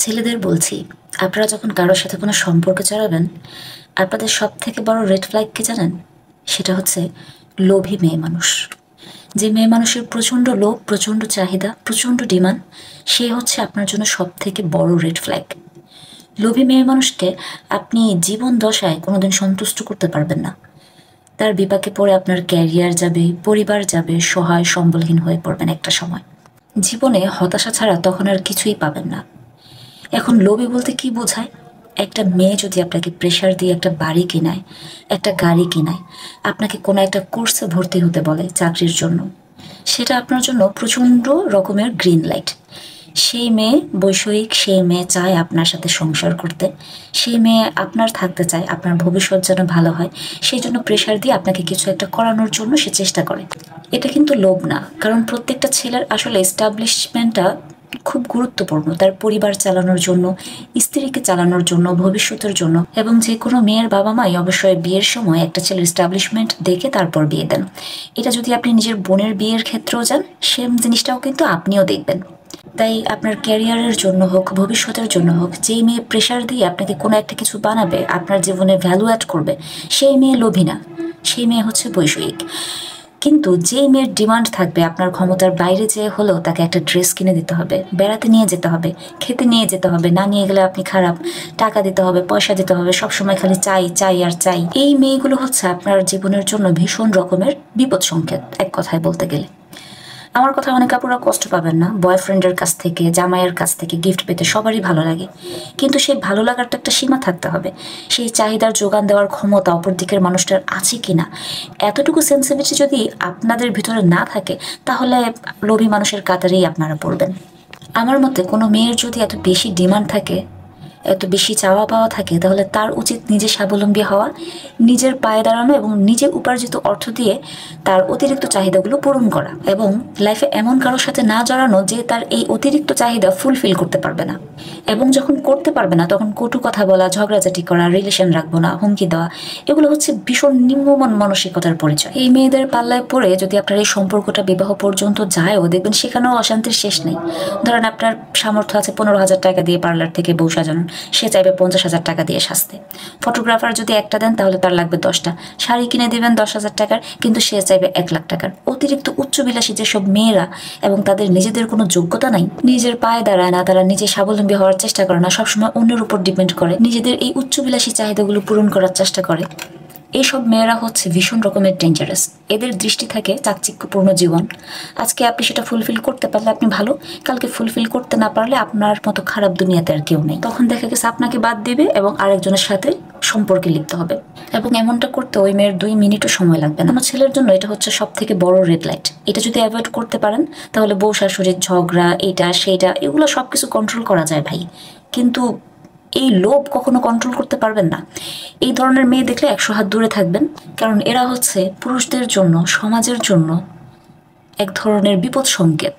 ছেলেদের বলছি, আপনারা যখন কারোর সাথে কোনো সম্পর্কে জড়াবেন, আপনাদের সব থেকে বড় রেড ফ্ল্যাগ কি জানেন? সেটা হচ্ছে লোভী মেয়ে মানুষ। যে মেয়ে মানুষের প্রচণ্ড লোভ, প্রচণ্ড চাহিদা, প্রচণ্ড ডিমান্ড, সে হচ্ছে আপনার জন্য সব থেকে বড় রেড ফ্ল্যাগ। লোভী মেয়ে মানুষকে আপনি জীবন দশায় কোনোদিন সন্তুষ্ট করতে পারবেন না। তার বিপাকে পড়ে আপনার ক্যারিয়ার যাবে, পরিবার যাবে, সহায় সম্বলহীন হয়ে পড়বেন একটা সময়। জীবনে হতাশা ছাড়া তখন আর কিছুই পাবেন না। এখন লোভী বলতে কি বোঝায়? একটা মেয়ে যদি আপনাকে প্রেশার দিয়ে একটা বাড়ি কিনায়, একটা গাড়ি কিনায়, আপনাকে কোনো একটা কোর্সে ভর্তি হতে বলে চাকরির জন্য, সেটা আপনার জন্য প্রচণ্ড রকমের গ্রিন লাইট। সেই মেয়ে বৈষয়িক, সেই মেয়ে চায় আপনার সাথে সংসার করতে, সেই মেয়ে আপনার থাকতে চায়, আপনার ভবিষ্যৎ যেন ভালো হয়, সেই জন্য প্রেশার দিয়ে আপনাকে কিছু একটা করানোর জন্য সে চেষ্টা করে। এটা কিন্তু লোভ না, কারণ প্রত্যেকটা ছেলের আসলে এস্টাবলিশমেন্টটা খুব গুরুত্বপূর্ণ, তার পরিবার চালানোর জন্য, স্ত্রীকে চালানোর জন্য, ভবিষ্যতের জন্য। এবং যে কোনো মেয়ের বাবা মাই অবশ্যই বিয়ের সময় একটা ছেলের এস্টাবলিশমেন্ট দেখে তারপর বিয়ে দেন। এটা যদি আপনি নিজের বোনের বিয়ের ক্ষেত্রেও যান, সেম জিনিসটাও কিন্তু আপনিও দেখবেন। তাই আপনার ক্যারিয়ারের জন্য হোক, ভবিষ্যতের জন্য হোক, যেই মেয়ে প্রেশার দিয়ে আপনাকে কোনো একটা কিছু বানাবে, আপনার জীবনে ভ্যালু অ্যাড করবে, সেই মেয়ে লোভী না, সেই মেয়ে হচ্ছে বৈষয়িক। কিন্তু যেই মেয়ের ডিমান্ড থাকবে, আপনার ক্ষমতার বাইরে যেয়ে হলেও তাকে একটা ড্রেস কিনে দিতে হবে, বেড়াতে নিয়ে যেতে হবে, খেতে নিয়ে যেতে হবে, না নিয়ে গেলে আপনি খারাপ, টাকা দিতে হবে, পয়সা দিতে হবে, সবসময় খালি চাই চাই আর চাই, এই মেয়েগুলো হচ্ছে আপনার জীবনের জন্য ভীষণ রকমের বিপদ সংকেত, এক কথায় বলতে গেলে। আমার কথা অনেক আপুরা কষ্ট পাবেন না, বয়ফ্রেন্ডের কাছ থেকে, জামাইয়ের কাছ থেকে গিফট পেতে সবারই ভালো লাগে, কিন্তু সেই ভালো লাগার তো একটা সীমা থাকতে হবে। সেই চাহিদার যোগান দেওয়ার ক্ষমতা অপর দিকের মানুষটার আছে কিনা, এতটুকু সেন্সিটিভিটি যদি আপনাদের ভিতরে না থাকে, তাহলে লোভী মানুষের কাতারেই আপনারা পড়বেন। আমার মতে কোনো মেয়ের যদি এত বেশি ডিমান্ড থাকে, এত বেশি চাওয়া পাওয়া থাকে, তাহলে তার উচিত নিজে স্বাবলম্বী হওয়া, নিজের পায়ে দাঁড়ানো এবং নিজে উপার্জিত অর্থ দিয়ে তার অতিরিক্ত চাহিদাগুলো পূরণ করা, এবং লাইফে এমন কারোর সাথে না জড়ানো যে তার এই অতিরিক্ত চাহিদা ফুলফিল করতে পারবে না। এবং যখন করতে পারবে না, তখন কটু কথা বলা, ঝগড়াঝাটি করা, রিলেশন রাখবো না, হুমকি দেওয়া, এগুলো হচ্ছে ভীষণ নিম্নমান মানসিকতার পরিচয়। এই মেয়েদের পাল্লায় পড়ে যদি আপনার এই সম্পর্কটা বিবাহ পর্যন্ত যায়ও, দেখবেন সেখানেও অশান্তির শেষ নেই। ধরেন আপনার সামর্থ্য আছে 15,000 টাকা দিয়ে পার্লার থেকে বউ সাজানোর, সে চাইবে 50,000 টাকা দিয়ে সাজতে। ফটোগ্রাফার যদি একটা দেন, তাহলে তার লাগবে 10টা। শাড়ি কিনে দিবেন 10,000 টাকার, কিন্তু সে চাইবে 1,00,000 টাকার। অতিরিক্ত উচ্চবিলাসী যেসব মেয়েরা এবং তাদের নিজেদের কোনো যোগ্যতা নাই, নিজের পায়ে দাঁড়ায় না, তারা নিজে স্বাবলম্বী হওয়ার চেষ্টা করে না, সবসময় অন্যের উপর ডিপেন্ড করে, নিজেদের এই উচ্চবিলাসী চাহিদাগুলো পূরণ করার চেষ্টা করে, এইসব মেয়েরা হচ্ছে ভীষণ রকমের ডেঞ্জারাস। এদের দৃষ্টি থাকে চাকচিক্যপূর্ণ জীবন। আজকে আপনি সেটা ফুলফিল করতে পারলে আপনি ভালো, কালকে ফুলফিল করতে না পারলে আপনার মতো খারাপ দুনিয়াতে আর কেউ নেই। তখন দেখা গেছে আপনাকে বাদ দিবে এবং আরেকজনের সাথে সম্পর্কে লিপ্ত হবে। এবং এমনটা করতে ওই মেয়ের 2 মিনিটও সময় লাগবে না। আমার ছেলের জন্য এটা হচ্ছে সব থেকে বড় রেড লাইট। এটা যদি অ্যাভয়েড করতে পারেন, তাহলে বউ শাশুড়ির ঝগড়া, এইটা সেইটা, এগুলো সবকিছু কন্ট্রোল করা যায় ভাই। কিন্তু এই লোভ কখনো কন্ট্রোল করতে পারবেন না। এই ধরনের মেয়ে দেখলে 100 হাত দূরে থাকবেন, কারণ এরা হচ্ছে পুরুষদের জন্য, সমাজের জন্য এক ধরনের বিপদ সংকেত।